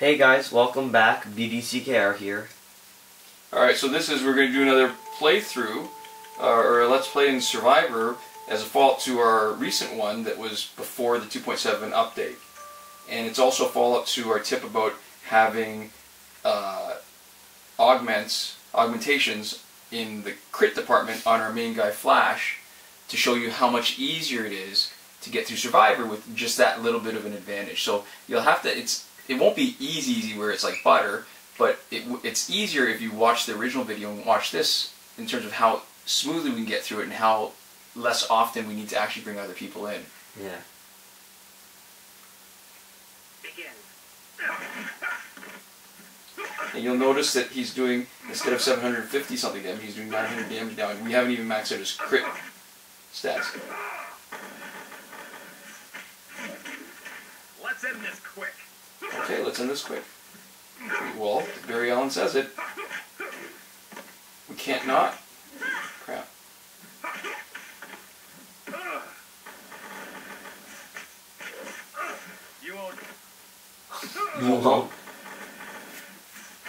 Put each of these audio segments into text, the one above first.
Hey guys, welcome back. BDCKR here. Alright, so we're going to do another playthrough, or a Let's Play in Survivor, as a follow-up to our recent one that was before the 2.7 update. And it's also a follow-up to our tip about having augmentations in the crit department on our main guy Flash to show you how much easier it is to get through Survivor with just that little bit of an advantage. So you'll have to, it won't be easy where it's like butter, but it's easier if you watch the original video and watch this in terms of how smoothly we can get through it and how less often we need to actually bring other people in. Yeah. Begin. And you'll notice that he's doing, instead of 750 something damage, he's doing 900 damage now, and we haven't even maxed out his crit stats. Let's end this quick. Okay, let's end this quick. Well, Barry Allen says it. We can't not. Crap. You won't. You won't.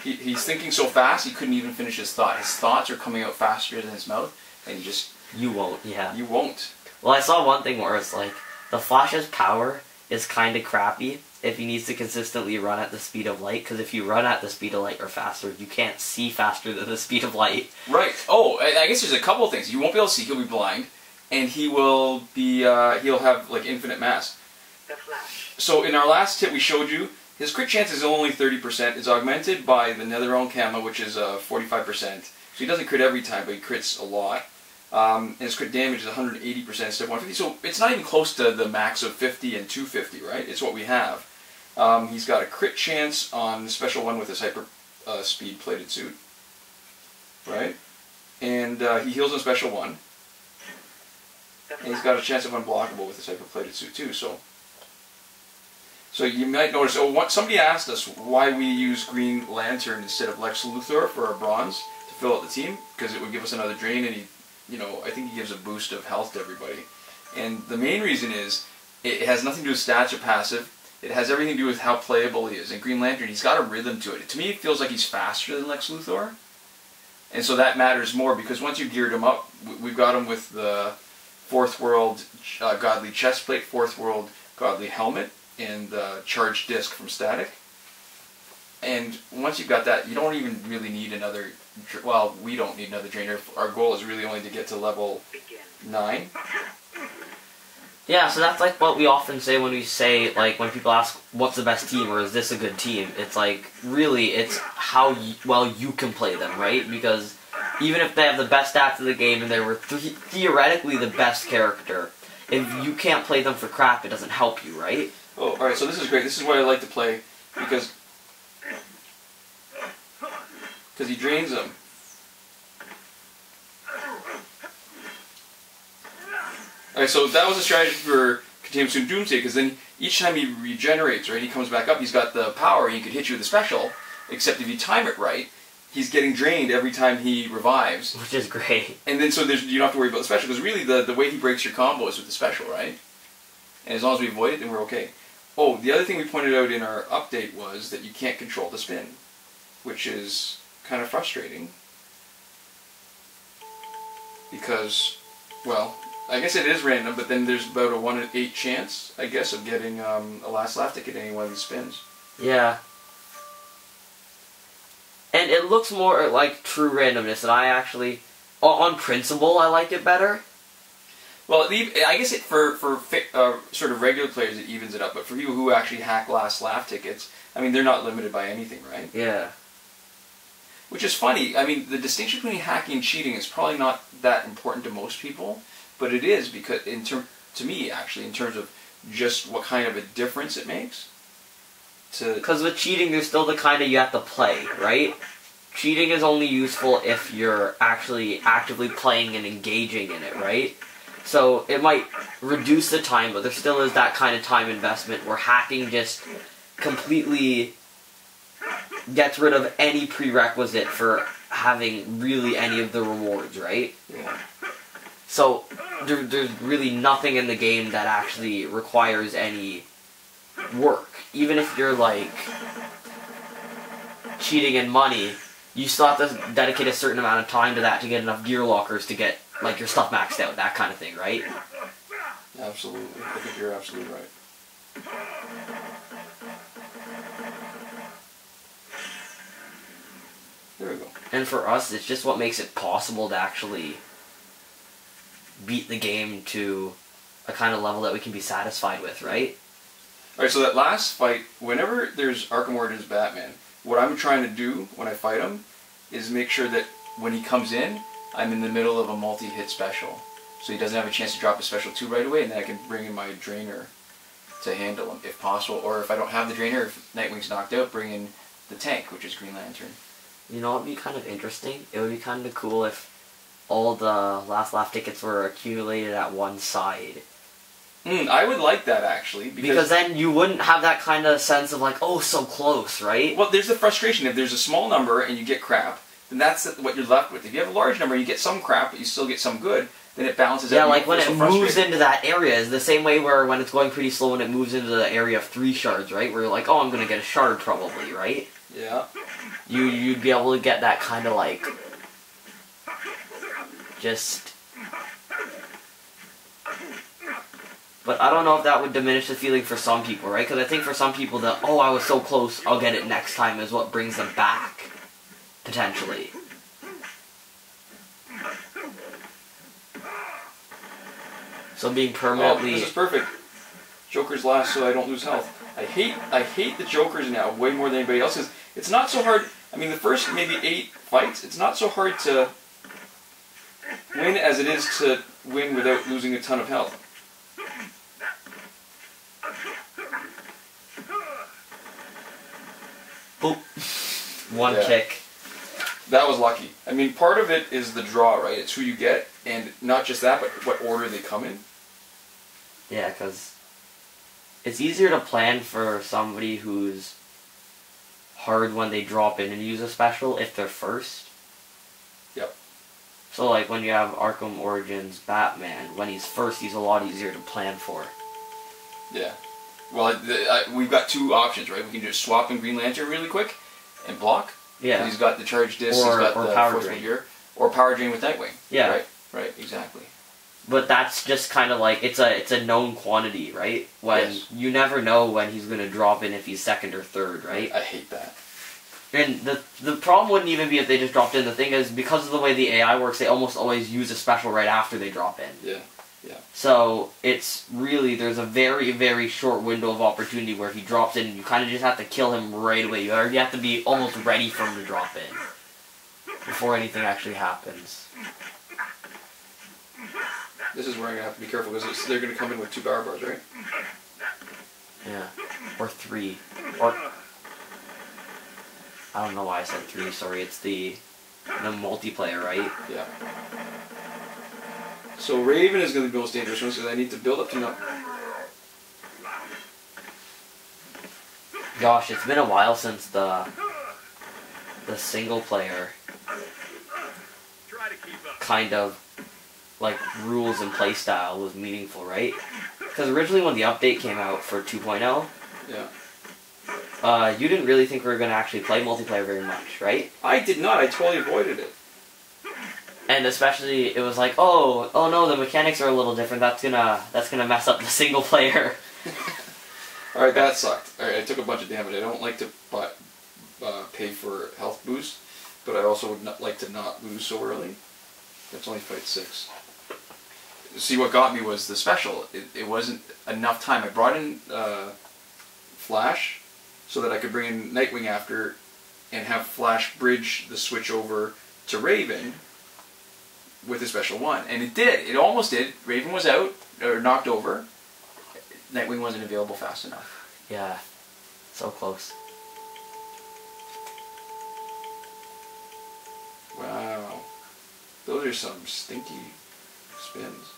He's thinking so fast he couldn't even finish his thought. His thoughts are coming out faster than his mouth, and he just... You won't, yeah. You won't. Well, I saw one thing where it's like, the Flash's power is kind of crappy if he needs to consistently run at the speed of light, because if you run at the speed of light or faster, you can't see faster than the speed of light. Right. Oh, I guess there's a couple of things. You won't be able to see, he'll be blind, and he will be, he'll have, like, infinite mass. The Flash. So in our last tip we showed you, his crit chance is only 30%. It's augmented by the Netherrealm Camo, which is 45%. So he doesn't crit every time, but he crits a lot. And his crit damage is 180% instead of 150. So it's not even close to the max of 50 and 250, right? It's what we have. He's got a crit chance on the special one with his hyper speed plated suit, right? And he heals on special one. And he's got a chance of unblockable with his hyper plated suit too. So you might notice. Oh, somebody asked us why we use Green Lantern instead of Lex Luthor for our bronze to fill out the team, because it would give us another drain, and I think he gives a boost of health to everybody. And the main reason is it has nothing to do with stats or passive. It has everything to do with how playable he is. And Green Lantern, he's got a rhythm to it. To me, it feels like he's faster than Lex Luthor. And so that matters more, because once you've geared him up, we've got him with the 4th World Godly Chestplate, 4th World Godly Helmet, and the Charged Disc from Static. And once you've got that, you don't even really need another... Well, we don't need another drainer. Our goal is really only to get to level 9. Yeah, so that's like what we often say when we say, like, when people ask, what's the best team, or is this a good team? It's like, really, it's how well you can play them, right? Because even if they have the best stats in the game and they were theoretically the best character, if you can't play them for crap, it doesn't help you, right? Oh, alright, so this is great. This is why I like to play, because he drains them. Alright, so that was a strategy for Continuous Doomsday, because then each time he regenerates, right, he comes back up, he's got the power, he could hit you with a special, except if you time it right, he's getting drained every time he revives. Which is great. And then so you don't have to worry about the special, because really the way he breaks your combo is with the special, right? And as long as we avoid it, then we're okay. Oh, the other thing we pointed out in our update was that you can't control the spin, which is kind of frustrating. Because, well, I guess it is random, but then there's about a 1 in 8 chance, I guess, of getting a last laugh ticket in any one of these spins. Yeah. And it looks more like true randomness, and I actually, on principle, I like it better. Well, I guess for sort of regular players it evens it up, but for people who actually hack last laugh tickets, I mean, they're not limited by anything, right? Yeah. Which is funny. I mean, the distinction between hacking and cheating is probably not that important to most people, but it is, because to me, actually, in terms of just what kind of a difference it makes. Because with cheating, there's still the kind of you have to play, right? Cheating is only useful if you're actually actively playing and engaging in it, right? So it might reduce the time, but there still is that kind of time investment where hacking just completely gets rid of any prerequisite for having really any of the rewards, right? Yeah. So there's really nothing in the game that actually requires any work. Even if you're like, cheating in money, you still have to dedicate a certain amount of time to that to get enough gear lockers to get like your stuff maxed out, that kind of thing, right? Absolutely. I think you're absolutely right. There we go. And for us, it's just what makes it possible to actually beat the game to a kind of level that we can be satisfied with, right? Alright, so that last fight, whenever there's Arkham Origins Batman, what I'm trying to do when I fight him is make sure that when he comes in, I'm in the middle of a multi-hit special. So he doesn't have a chance to drop a special 2 right away, and then I can bring in my Drainer to handle him, if possible. Or if I don't have the Drainer, if Nightwing's knocked out, bring in the tank, which is Green Lantern. You know what would be kind of interesting? It would be kind of cool if all the Last Laugh tickets were accumulated at one side. I would like that, actually. Because then you wouldn't have that kind of sense of like, oh, so close, right? Well, there's the frustration. If there's a small number and you get crap, then that's what you're left with. If you have a large number and you get some crap, but you still get some good, then it balances out. Yeah, like when it moves into that area, is the same way where when it's going pretty slow when it moves into the area of 3 shards, right? Where you're like, oh, I'm going to get a shard probably, right? Yeah. You'd be able to get that kind of like, just... But I don't know if that would diminish the feeling for some people, right? Because I think for some people that, oh, I was so close, I'll get it next time is what brings them back, potentially. So being permanently... Oh, this is perfect. Joker's last so I don't lose health. I hate the Jokers now way more than anybody else. It's not so hard. I mean, the first maybe 8 fights, it's not so hard to win as it is to win without losing a ton of health. Boop. One kick. That was lucky. I mean, part of it is the draw, right? It's who you get, and not just that, but what order they come in. Yeah, because it's easier to plan for somebody who's hard when they drop in and use a special if they're first. Yep. So, like, when you have Arkham Origins Batman, when he's first, he's a lot easier to plan for. Yeah. Well, we've got 2 options, right? We can just swap in Green Lantern really quick and block. Yeah. He's got the charge disc, he's got the power force drain. gear, or power drain with Nightwing. Yeah. Right, exactly. But that's just kind of like, it's a known quantity, right? When you never know when he's going to drop in if he's second or third, right? I hate that. And the problem wouldn't even be if they just dropped in. The thing is, because of the way the AI works, they almost always use a special right after they drop in. Yeah. So, it's really, there's a very, very short window of opportunity where if he drops in, you kind of just have to kill him right away. You already have to be almost ready for him to drop in before anything actually happens. This is where I'm going to have to be careful because they're going to come in with 2 power bars, right? Yeah. Or 3. Or... I don't know why I said 3, sorry. It's the multiplayer, right? Yeah. So Raven is going to be the most dangerous one because I need to build up to enough. Gosh, it's been a while since the single player kind of like rules and playstyle was meaningful, right? Because originally when the update came out for 2.0, you didn't really think we were going to actually play multiplayer very much, right? I did not. I totally avoided it. And especially, it was like, oh no, the mechanics are a little different. That's gonna mess up the single player. All right, that sucked. All right, I took a bunch of damage. I don't like to pay for health boost, but I also would not like to not lose so early. That's only fight 6. See, what got me was the special. It wasn't enough time. I brought in Flash so that I could bring in Nightwing after and have Flash bridge the switch over to Raven with a special 1. And it did. It almost did. Raven was out, or knocked over. Nightwing wasn't available fast enough. Yeah. So close. Wow. Those are some stinky spins.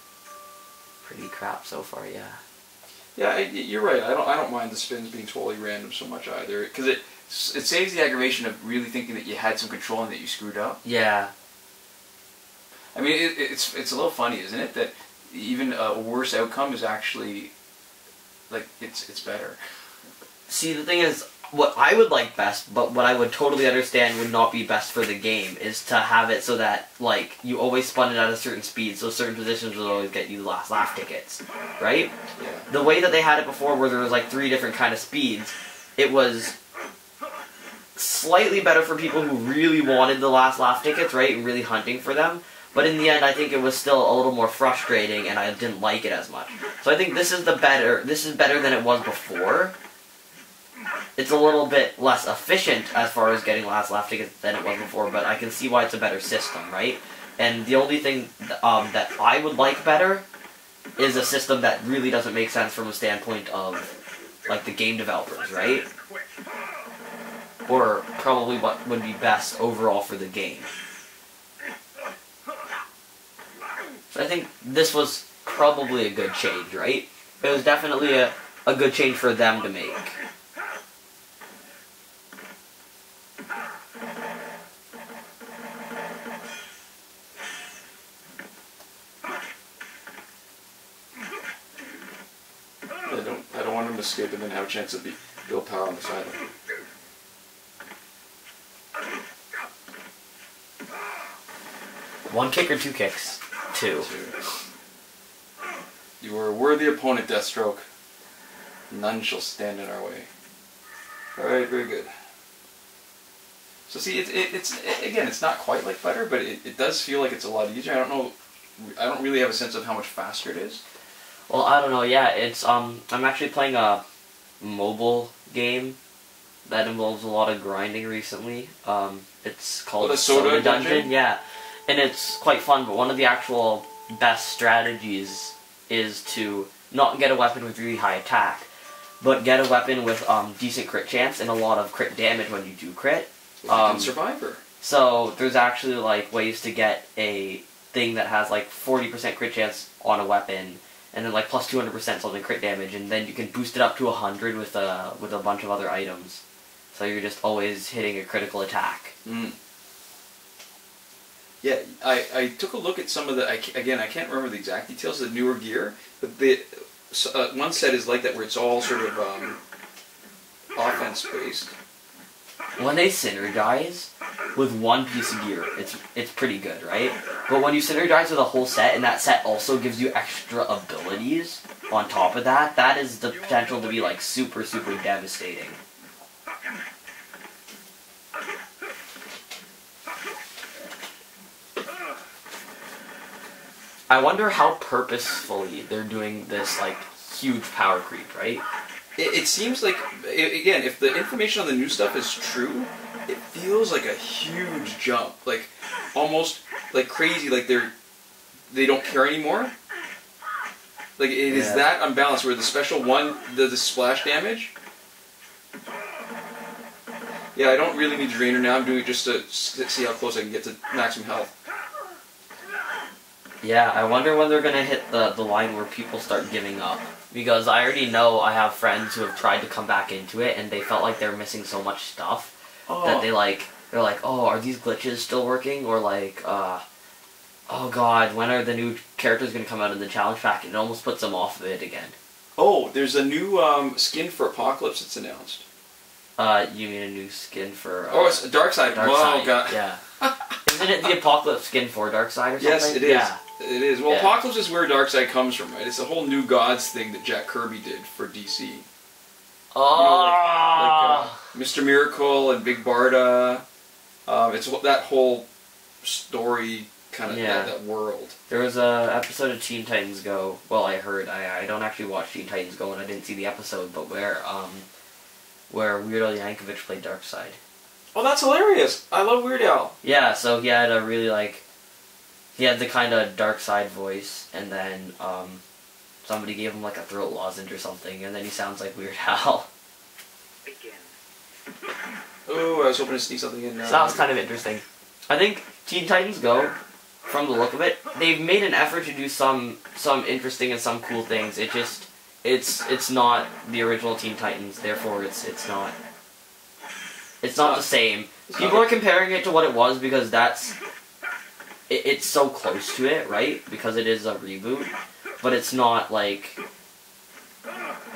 Pretty crap so far, yeah. Yeah, you're right. I don't mind the spins being totally random so much either, because it saves the aggravation of really thinking that you had some control and that you screwed up. Yeah. I mean, it's a little funny, isn't it, that even a worse outcome is actually, like, it's better. See, the thing is, what I would like best, but what I would totally understand would not be best for the game, is to have it so that, like, you always spun it at a certain speed, so certain positions will always get you the last laugh tickets, right? Yeah. The way that they had it before, where there was, like, 3 different kind of speeds, it was slightly better for people who really wanted the last laugh tickets, right, and really hunting for them. But in the end, I think it was still a little more frustrating, and I didn't like it as much. So I think this is better than it was before. It's a little bit less efficient as far as getting last laugh tickets than it was before, but I can see why it's a better system, right? And the only thing that I would like better is a system that really doesn't make sense from a standpoint of, like, the game developers, right? Or probably what would be best overall for the game. So I think this was probably a good change, right? It was definitely a good change for them to make. I don't want him to skip and then have a chance to build power on the sideline. One kick or 2 kicks? 2. You are a worthy opponent, Deathstroke. None shall stand in our way. Alright, very good. So see, it's not quite like butter, but it does feel like it's a lot easier. I don't know, I don't really have a sense of how much faster it is. Well, I don't know, yeah, it's, I'm actually playing a mobile game that involves a lot of grinding recently. It's called the Soda Dungeon? Yeah. And it's quite fun, but one of the actual best strategies is to not get a weapon with really high attack, but get a weapon with decent crit chance and a lot of crit damage when you do crit. Survivor. So there's actually, like, ways to get a thing that has, like, 40% crit chance on a weapon, and then, like, plus 200% something crit damage, and then you can boost it up to 100 with a bunch of other items. So you're just always hitting a critical attack. Mm. Yeah, I took a look at some of the, again, I can't remember the exact details of the newer gear, but one set is like that, where it's all sort of offense-based. When they synergize with one piece of gear, it's pretty good, right? But when you synergize with a whole set, and that set also gives you extra abilities on top of that, that is the potential to be, like, super, super devastating. I wonder how purposefully they're doing this, like, huge power creep, right? It seems like, again, if the information on the new stuff is true, it feels like a huge jump. Like, almost, like, crazy, like they don't care anymore. Like, it is that unbalanced, where the special one does the splash damage. Yeah, I don't really need Drainer now, I'm doing it just to see how close I can get to maximum health. Yeah, I wonder when they're gonna hit the line where people start giving up. Because I already know I have friends who have tried to come back into it, and they felt like they're missing so much stuff that they're like, oh, are these glitches still working? Or like, oh god, when are the new characters gonna come out of the challenge pack? And it almost puts them off of it again. Oh, there's a new skin for Apocalypse that's announced. You mean a new skin for... oh, it's Darkseid. Darkseid, Whoa, god. yeah. Isn't it the Apocalypse skin for Darkseid or something? Yes, it is. Yeah. It is. Well, Yeah. Apocalypse is where Darkseid comes from, right? It's a whole new gods thing that Jack Kirby did for DC. Oh! You know, like Mr. Miracle and Big Barda. It's that whole story, kind of, that world. There was a episode of Teen Titans Go, well, I heard, I don't actually watch Teen Titans Go, and I didn't see the episode, but where Weird Al Yankovic played Darkseid. Oh, that's hilarious! I love Weird Al. Yeah, so he had a really, like, he had the kind of Darkseid voice, and then, somebody gave him, like, a throat lozenge or something, and then he sounds like Weird Al. Begin. Oh, I was hoping to sneak something in now. So that was kind of interesting. I think Teen Titans Go, from the look of it, they've made an effort to do some interesting and some cool things. It just, it's not the original Teen Titans, therefore it's not the same. People are comparing it to what it was because it's so close to it, right? Because it is a reboot, but it's not like,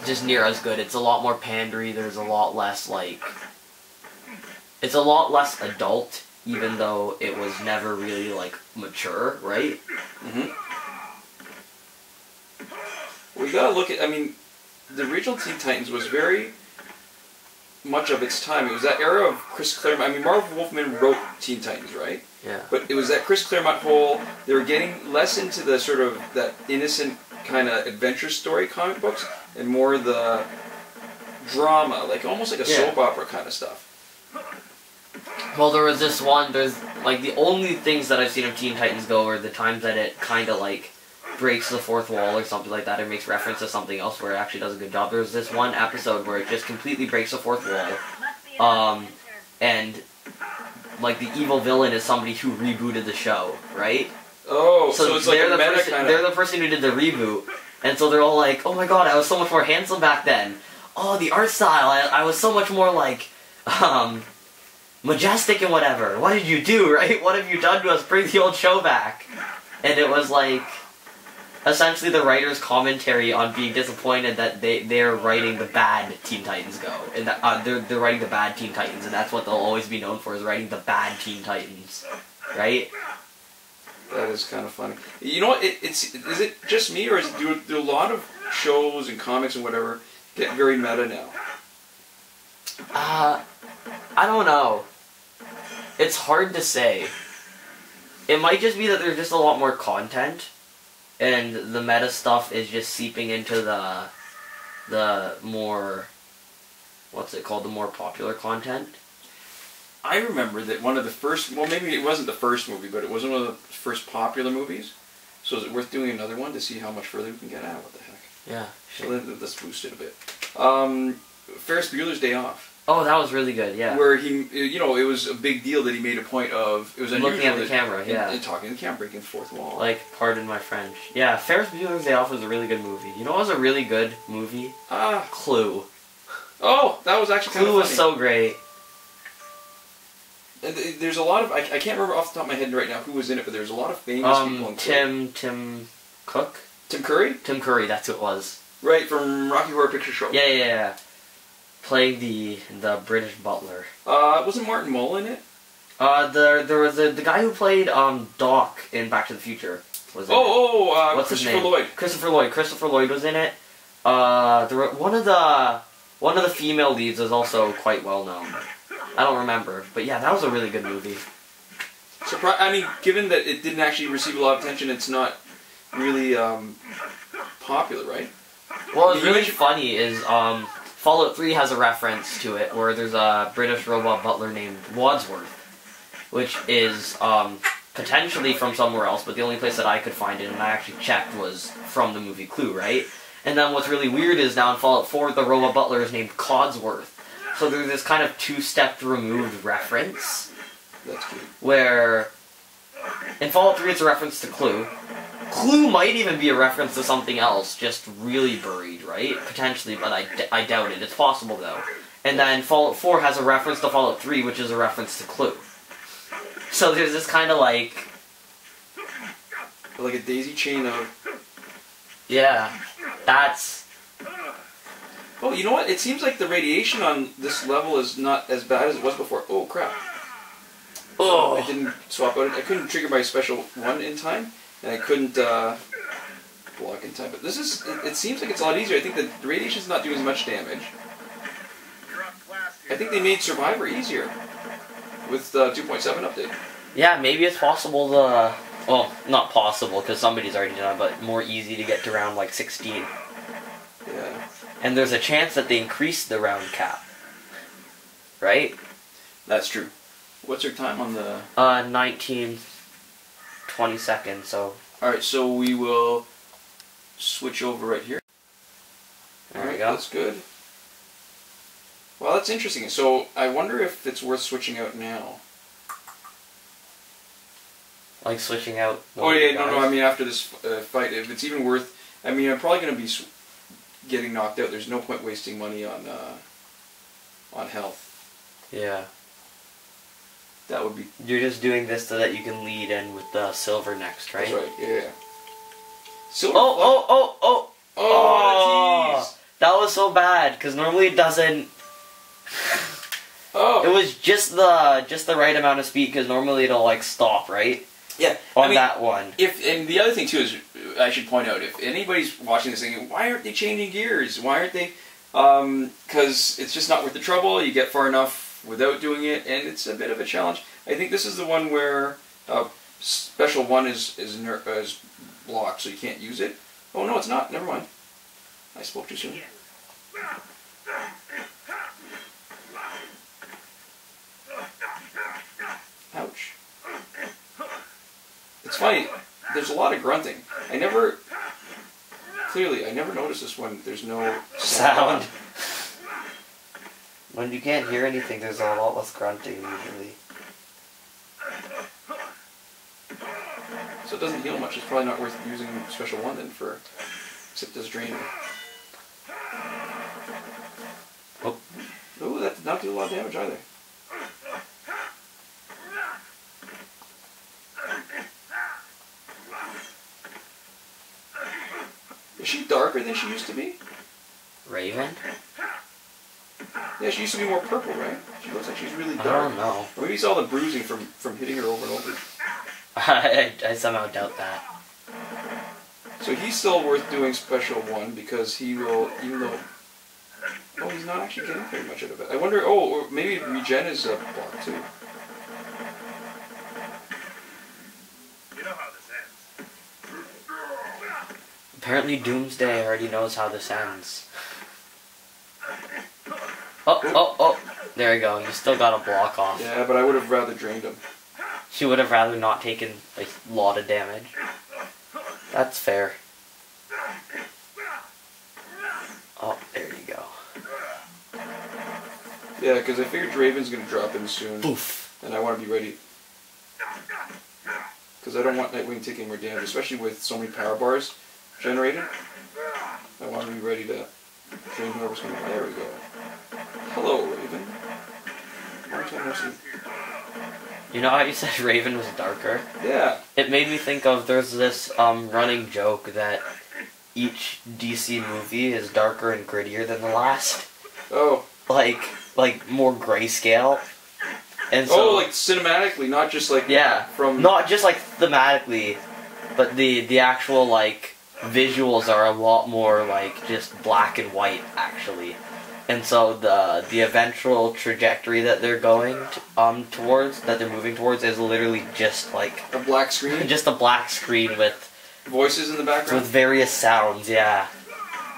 just near as good. It's a lot more pandery. There's a lot less like. It's a lot less adult, even though it was never really like mature, right? Mm-hmm. Well, you gotta look at. I mean, the original Teen Titans was very much of its time. It was that era of Chris Claremont. I mean, Marv Wolfman wrote Teen Titans, right? Yeah. But it was that Chris Claremont whole. They were getting less into the sort of that innocent kind of adventure story comic books, and more the drama, like almost like a soap opera kind of stuff. Well, there was this one. There's like the only things that I've seen of Teen Titans Go are the times that it kind of like breaks the fourth wall or something like that, or makes reference to something else where it actually does a good job. There's this one episode where it just completely breaks the fourth wall, and like the evil villain is somebody who rebooted the show, right? Oh, so it's like they're a the meta person, kind of... They're the person who did the reboot, and so they're all like, "Oh my god, I was so much more handsome back then. Oh, the art style, I was so much more like, majestic and whatever. What did you do, right? What have you done to us? Bring the old show back." And it was like, essentially the writer's commentary on being disappointed that they're writing the bad Teen Titans Go, and that they're writing the bad Teen Titans, and that's what they'll always be known for, is writing the bad Teen Titans, right? That is kind of funny. You know what? Is it just me, or do a lot of shows and comics and whatever get very meta now? I don't know. It's hard to say. It might just be that there's just a lot more content, and the meta stuff is just seeping into the more, what's it called, the more popular content. I remember that one of the first, well, maybe it wasn't the first movie, but it was one of the first popular movies. So is it worth doing another one to see how much further we can get out? What the heck? Yeah. So let's boost it a bit. Ferris Bueller's Day Off. Oh, that was really good, yeah. Where he, you know, it was a big deal that he made a point of, it was unusual. Looking at the camera, yeah. And talking to the camera, breaking the fourth wall. Like, pardon my French. Yeah, Ferris Bueller's Day Off was a really good movie. You know what was a really good movie? Clue. Oh, that was actually kind of funny. Clue was so great. And there's a lot of, I can't remember off the top of my head right now who was in it, but there's a lot of famous people in Clue. Tim Cook? Tim Curry? Tim Curry, that's who it was. Right, from Rocky Horror Picture Show. Yeah. Playing the British butler. Wasn't Martin Mull in it? There was the guy who played Doc in Back to the Future. Was in it. What's Christopher his name? Lloyd. Christopher Lloyd was in it. One of the female leads was also quite well known. I don't remember, but yeah, that was a really good movie. I mean, given that it didn't actually receive a lot of attention, it's not really popular, right? Well, what's really funny is Fallout 3 has a reference to it where there's a British robot butler named Wadsworth, which is potentially from somewhere else, but the only place that I could find it, and I actually checked, was from the movie Clue, right? And then what's really weird is now in Fallout 4, the robot butler is named Codsworth. So there's this kind of two-step removed reference. That's cute. Where in Fallout 3 it's a reference to Clue. Clue might even be a reference to something else, just really buried, right? Potentially, but I doubt it. It's possible, though. And then Fallout 4 has a reference to Fallout 3, which is a reference to Clue. So there's this kind of like a daisy chain of... Yeah, that's... Oh, you know what? It seems like the radiation on this level is not as bad as it was before. Oh, crap. Oh. I didn't swap out. I couldn't trigger my special one in time, and I couldn't block in time. But this is... It seems like it's a lot easier. I think the radiation's not doing as much damage. I think they made Survivor easier with the 2.7 update. Yeah, maybe it's possible to... Well, not possible, because somebody's already done it, but more easy to get to round, like, 16. Yeah. And there's a chance that they increase the round cap. Right? That's true. What's your time on the... 20 seconds, so... Alright, so we will switch over right here. There we go. That's good. Well, that's interesting. So, I wonder if it's worth switching out now. Like switching out... Oh, yeah, no, I mean, after this fight, if it's even worth... I mean, I'm probably going to be getting knocked out. There's no point wasting money on health. Yeah. That would be... You're just doing this so that you can lead in with the silver next, right? That's right, yeah. Silver... Oh! Oh, That was so bad, because normally it doesn't... Oh. It was just the right amount of speed, because normally it'll, like, stop, right? Yeah. On that one. And the other thing, too, is I should point out, if anybody's watching this thinking, why aren't they changing gears? Why aren't they... Because it's just not worth the trouble. You get far enough without doing it, and it's a bit of a challenge. I think this is the one where special 1 is blocked, so you can't use it. Oh, no, it's not. Never mind. I spoke too soon. Ouch. It's funny, there's a lot of grunting. I never noticed this when there's no sound. When you can't hear anything, there's a lot less grunting usually. So it doesn't heal much. It's probably not worth using special 1 then for, except as drain. Oh. Oh, that did not do a lot of damage either. Is she darker than she used to be? Raven? Yeah, she used to be more purple, right? She looks like she's really dark. I don't know. Or maybe it's all the bruising from hitting her over and over. I somehow doubt that. So he's still worth doing special 1 because he will, even though... Oh, he's not actually getting very much out of it. I wonder, or maybe regen is a block too. You know how this ends. Apparently Doomsday already knows how this ends. Oh, there you go. You still got a block off. Yeah, but I would have rather drained him. She would have rather not taken a lot of damage. That's fair. Oh, there you go. Yeah, because I figured Raven's going to drop in soon. Poof. And I want to be ready. Because I don't want Nightwing taking more damage, especially with so many power bars generated. I want to be ready to drain whoever's coming. There we go. Hello, Raven. Long time no see. You know how you said Raven was darker? Yeah. It made me think of, there's this running joke that each DC movie is darker and grittier than the last. Oh. Like more grayscale. And so, like cinematically, not just like from... Not just like thematically, but the actual like visuals are a lot more like just black and white actually. And so the eventual trajectory that they're going towards, that they're moving towards, is literally just like a black screen. Just a black screen with voices in the background. With various sounds, yeah.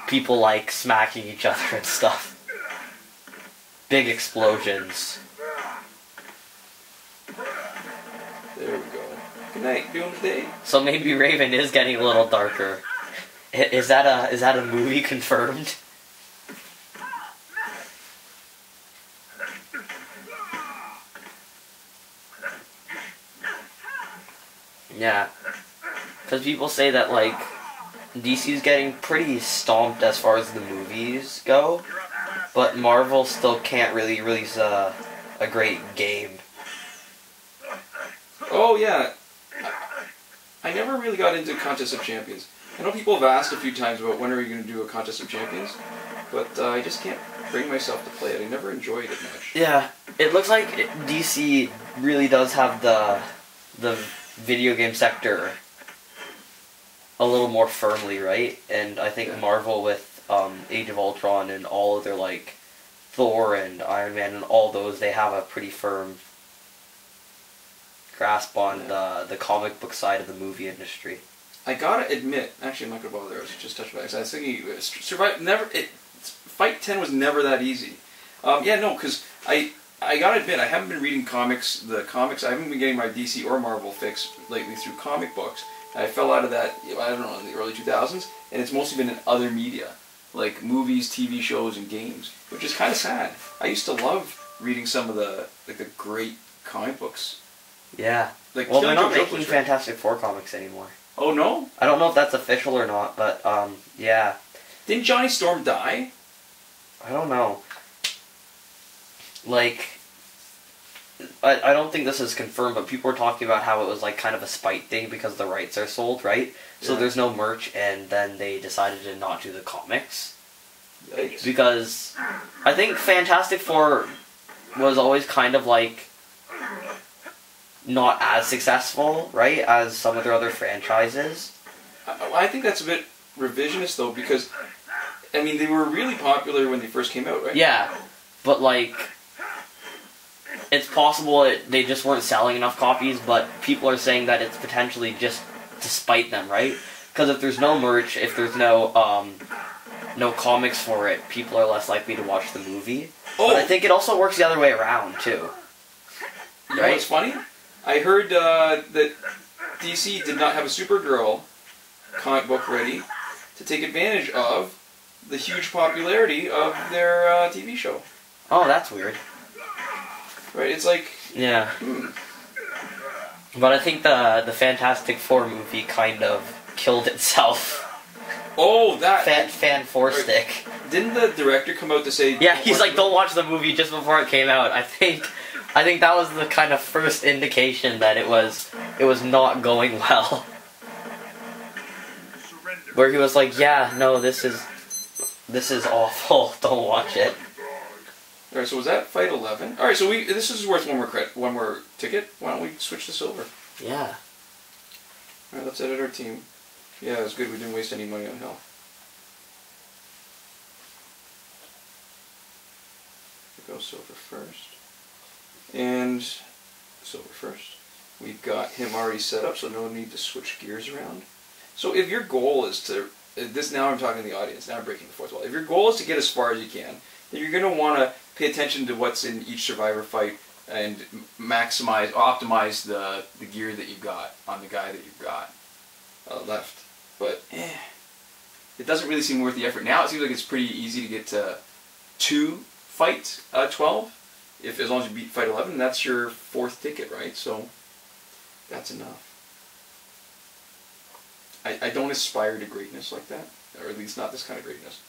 People like smacking each other and stuff. Big explosions. There we go. Good night, Doomsday. So maybe Raven is getting a little darker. Is that a movie confirmed? Yeah, because people say that, like, DC's getting pretty stomped as far as the movies go, but Marvel still can't really release a great game. Oh, yeah. I never really got into Contest of Champions. I know people have asked a few times about when are you going to do a Contest of Champions, but I just can't bring myself to play it. I never enjoyed it much. Yeah, it looks like DC really does have the video game sector a little more firmly, right? And I think Marvel with Age of Ultron and all of their like Thor and Iron Man and all those, they have a pretty firm grasp on the comic book side of the movie industry. I gotta admit, actually I'm not gonna bother. I was just touching back. I was thinking, Fight 10 was never that easy. Because I gotta admit, I haven't been reading comics. I haven't been getting my DC or Marvel fix lately through comic books. I fell out of that, I don't know, in the early 2000s, and it's mostly been in other media, like movies, TV shows, and games, which is kind of sad. I used to love reading some of the great comic books. Yeah. Like, well, they're not making Fantastic Four comics anymore. Oh, no? I don't know if that's official or not, but, yeah. Didn't Johnny Storm die? I don't know. Like, I don't think this is confirmed, but people were talking about how it was like kind of a spite thing because the rights are sold, right? So there's no merch, and then they decided to not do the comics. Yikes. Because I think Fantastic Four was always kind of like not as successful, right, as some of their other franchises. I think that's a bit revisionist though, because I mean they were really popular when they first came out, right? Yeah, but like it's possible they just weren't selling enough copies, but people are saying that it's potentially just to spite them, right? Because if there's no merch, if there's no comics for it, people are less likely to watch the movie. Oh. But I think it also works the other way around too. You know what's funny? I heard that DC did not have a Supergirl comic book ready to take advantage of the huge popularity of their TV show. Oh, that's weird. Right? It's like... Yeah. But I think the Fantastic Four movie kind of killed itself. Oh, that... Fan Four stick. Didn't the director come out to say... Yeah, he's like, don't watch the movie just before it came out. I think that was the kind of first indication that it was not going well. Where he was like, yeah, no, this is awful. Don't watch it. Alright, so was that fight 11? Alright, so this is worth one more ticket. Why don't we switch to silver? Yeah. Alright, let's edit our team. Yeah, it was good. We didn't waste any money on health. We'll go silver first. And silver first. We've got him already set up, so no need to switch gears around. So if your goal is to... now I'm talking to the audience. Now I'm breaking the fourth wall. If your goal is to get as far as you can, then you're going to want to pay attention to what's in each survivor fight and optimize the gear that you've got on the guy that you've got left. But it doesn't really seem worth the effort. Now it seems like it's pretty easy to get to 2 fight 12, as long as you beat fight 11. That's your 4th ticket, right? So that's enough. I don't aspire to greatness like that, or at least not this kind of greatness.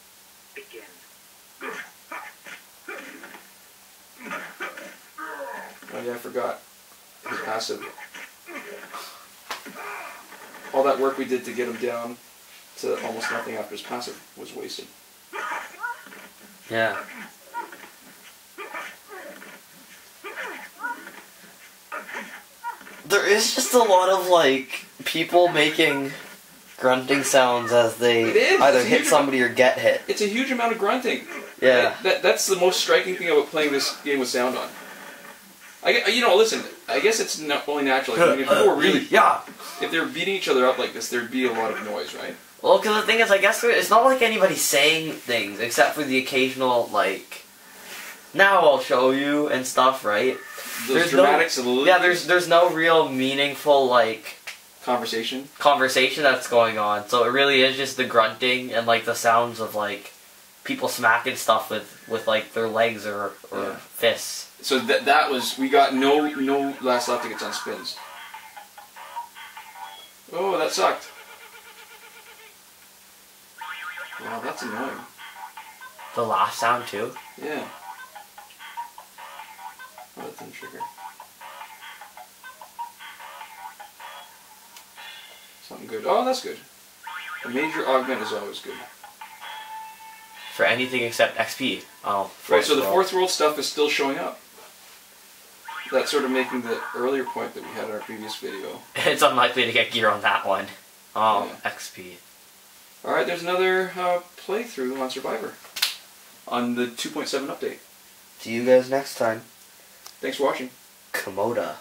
Oh yeah, I forgot his passive. All that work we did to get him down to almost nothing after his passive was wasted. Yeah. There is just a lot of, like, people making grunting sounds as they either hit somebody or get hit. It's a huge amount of grunting. Yeah. That's the most striking thing about playing this game with sound on. Listen, I guess it's not only natural. Like, if people were really... Yeah. If they were beating each other up like this, there'd be a lot of noise, right? Well, because the thing is, I guess it's not like anybody's saying things, except for the occasional, like, now I'll show you and stuff, right? Those dramatic soliloquies? Yeah, there's no real meaningful, like... Conversation that's going on. So it really is just the grunting and, like, the sounds of, like, people smacking stuff with like, their legs or fists. So that was... We got no last lap tickets on spins. Oh, that sucked. Wow, that's annoying. The last sound, too? Yeah. Oh, that didn't trigger. Something good. Oh, that's good. A major augment is always good. For anything except XP. Oh, right, so the fourth world stuff is still showing up. That's sort of making the earlier point that we had in our previous video. It's unlikely to get gear on that one. Oh, yeah. XP. Alright, there's another playthrough on Survivor. On the 2.7 update. See you guys next time. Thanks for watching. Komoda.